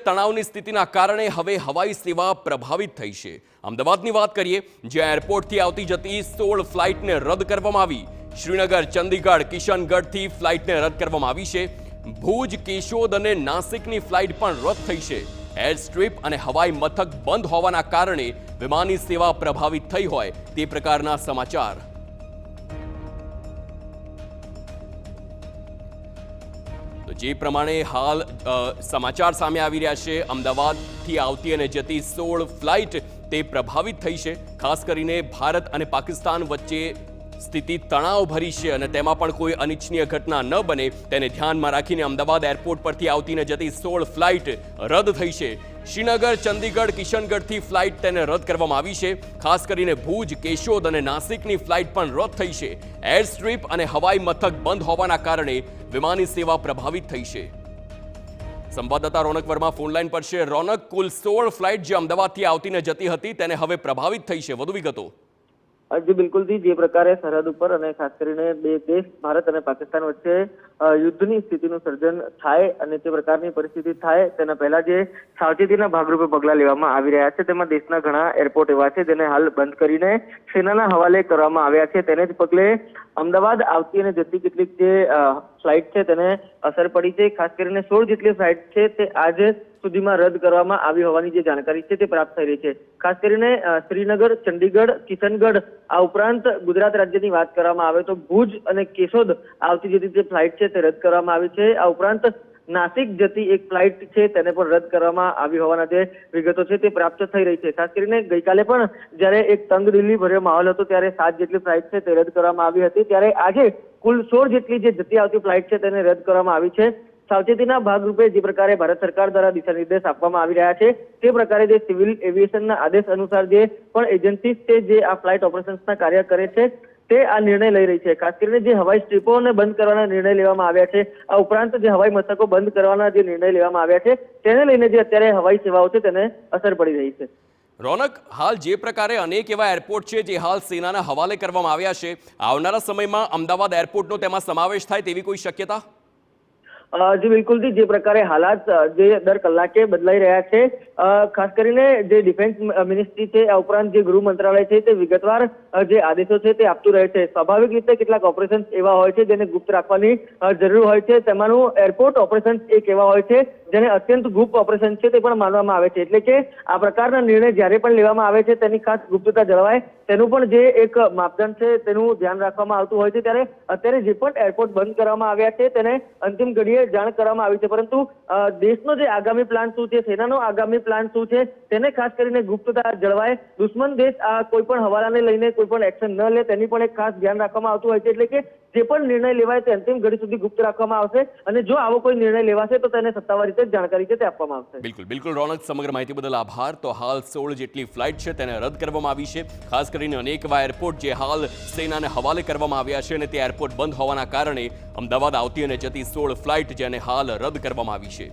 તણાવની સ્થિતિના કારણે હવે હવાઈ સેવા પ્રભાવિત થઈ છે। અમદાવાદની વાત કરીએ, જ્યાં એરપોર્ટથી આવતી જતી 16 ફ્લાઇટને રદ કરવામાં આવી। શ્રીનગર, ચંદીગઢ, કિશનગઢથી ફ્લાઇટને રદ કરવામાં આવી છે। ભુજ, કેશોદ અને નાસિકની ફ્લાઇટ પણ રદ થઈ છે। એર સ્ટ્રીપ અને હવાઈ મથક બંધ હોવાના કારણે વિમાની સેવા પ્રભાવિત થઈ હોય તે પ્રકારના સમાચાર। તો જે પ્રમાણે હાલ સમાચાર સામે આવી રહ્યા છે, અમદાવાદથી આવતી અને જતી 16 ફ્લાઇટ તે પ્રભાવિત થઈ છે। ખાસ કરીને ભારત અને પાકિસ્તાન વચ્ચે સ્થિતિ તણાવભરી છે અને તેમાં પણ કોઈ અનિચ્છનીય ઘટના ન બને તેને ધ્યાનમાં રાખીને અમદાવાદ એરપોર્ટ પરથી આવતી અને જતી 16 ફ્લાઇટ રદ થઈ છે। શ્રીનગર, ચંદીગઢ, કિશનગઢથી ફ્લાઇટ તેને રદ કરવામાં આવી છે। ખાસ કરીને ભુજ, કેશોદ અને નાસિકની ફ્લાઇટ પણ રદ થઈ છે। એર સ્ટ્રીપ અને હવાઈ મથક બંધ હોવાના કારણે વિમાની સેવા પ્રભાવિત થઈ છે। સંવાદદાતા રોનક વર્મા ફોનલાઈન પર છે। રોનક, કુલ 16 ફ્લાઇટ જે અમદાવાદથી આવતી અને જતી હતી તેને હવે પ્રભાવિત થઈ છે, વધુ વિગતો? જી બિલકુલ જી, જે પ્રકારે સરહદ ઉપર અને ખાસ કરીને બે દેશ ભારત અને પાકિસ્તાન વચ્ચે યુદ્ધની સ્થિતિનું સર્જન થાય અને તે પ્રકારની પરિસ્થિતિ થાય તેના પહેલા જે સાવચેતીના ભાગરૂપે પગલાં લેવામાં આવી રહ્યા છે, તેમાં દેશના ઘણા એરપોર્ટ એવા છે જેને હાલ બંધ કરીને સેનાના હવાલે કરવામાં આવ્યા છે। તેને જ પગલે અમદાવાદ આવતી અને જતી કેટલીક જે ફ્લાઇટ છે તેને અસર પડી છે। ખાસ કરીને 16 જેટલી ફ્લાઇટ છે તે આજે સુધીમાં રદ કરવામાં આવી હોવાની જે જાણકારી છે તે પ્રાપ્ત થઈ રહી છે। ખાસ કરીને શ્રીનગર, ચંડીગઢ, કિશનગઢ આ ઉપરાંત ગુજરાત રાજ્યની વાત કરવામાં આવે તો ભુજ અને કેશોદ આવતી જતી જે ફ્લાઇટ છે તે રદ કરવામાં આવી છે। આ ઉપરાંત નાસિક જતી એક ફ્લાઇટ છે તેને પણ રદ કરવામાં આવી હોવાના જે વિગતો છે તે પ્રાપ્ત થઈ રહી છે। ખાસ કરીને ગઈકાલે પણ જ્યારે એક તંગદિલી ભર્યો માહોલ હતો ત્યારે 7 જેટલી ફ્લાઇટ છે તે રદ કરવામાં આવી હતી, ત્યારે આજે કુલ 16 જેટલી જે જતી આવતી ફ્લાઇટ છે તેને રદ કરવામાં આવી છે। સાવચેતીના ભાગરૂપે જે પ્રકારે ભારત સરકાર દ્વારા દિશા નિર્દેશ આપવામાં આવી રહ્યા છે તે પ્રકારે જે સિવિલ એવિએશનના આદેશ અનુસાર જે પણ એજન્સી છે જે આ ફ્લાઇટ ઓપરેશન્સના કાર્ય કરે છે તે આ નિર્ણય લઈ રહી છે। ખાસ કરીને જે હવાઈ સ્ટ્રીપોને બંધ કરવાના નિર્ણય લેવામાં આવ્યા છે, આ ઉપરાંત જે હવાઈ મથકો બંધ કરવાના જે નિર્ણય લેવામાં આવ્યા છે તેને લઈને જે અત્યારે હવાઈ સેવાઓ છે તેને અસર પડી રહી છે। રોનક, હાલ જે પ્રકારે અનેક એવા એરપોર્ટ છે જે હાલ સેનાના હવાલે કરવામાં આવ્યા છે, આવનારા સમયમાં અમદાવાદ એરપોર્ટનો તેમાં સમાવેશ થાય તેવી કોઈ શક્યતા? જી બિલકુલ જી, જે પ્રકારે હાલાત જે દર કલાકે બદલાઈ રહ્યા છે, ખાસ કરીને જે ડિફેન્સ મિનિસ્ટ્રી છે આ ઉપરાંત જે ગૃહ મંત્રાલય છે તે વિગતવાર જે આદેશો છે તે આપતું રહે છે। સ્વાભાવિક રીતે કેટલાક ઓપરેશન એવા હોય છે જેને ગુપ્ત રાખવાની જરૂર હોય છે, તેમાંનું એરપોર્ટ ઓપરેશન એક એવા હોય છે જેને અત્યંત ગુપ્ત ઓપરેશન છે તે પણ માનવામાં આવે છે। એટલે કે આ પ્રકારના નિર્ણય જ્યારે પણ લેવામાં આવે છે તેની ખાસ ગુપ્તતા જળવાય તેનું પણ જે એક માપદંડ છે તેનું ધ્યાન રાખવામાં આવતું હોય છે। ત્યારે અત્યારે જે પણ એરપોર્ટ બંધ કરવામાં આવ્યા છે તેને અંતિમ ઘડીએ જાણ કરવામાં આવી છે, પરંતુ દેશનો જે આગામી પ્લાન શું છે, સેનાનો આગામી પ્લાન શું છે તેને ખાસ કરીને ગુપ્તતા જળવાય, દુશ્મન દેશ આ કોઈ પણ હવાલાને લઈને કોઈ પણ એક્શન ન લે તેની પણ એક ખાસ ધ્યાન રાખવામાં આવતું હોય છે। એટલે કે જે પણ નિર્ણય લેવાય તે અંતિમ ઘડી સુધી ગુપ્ત રાખવામાં આવશે અને જો આવો કોઈ નિર્ણય લેવાશે તો તેને સત્તાવાર રીતે જાણકારી છે તે આપવામાં આવશે। બિલકુલ બિલકુલ રોનક, સમગ્ર માહિતી બદલ આભાર। તો હાલ 16 જેટલી ફ્લાઇટ છે તેને રદ કરવામાં આવી છે। ખાસ કરીને અનેક એવા એરપોર્ટ જે હાલ સેનાને હવાલે કરવામાં આવ્યા છે અને તે એરપોર્ટ બંધ હોવાના કારણે અમદાવાદ આવતી અને જતી 16 ફ્લાઇટ જેને હાલ રદ કરવામાં આવી છે।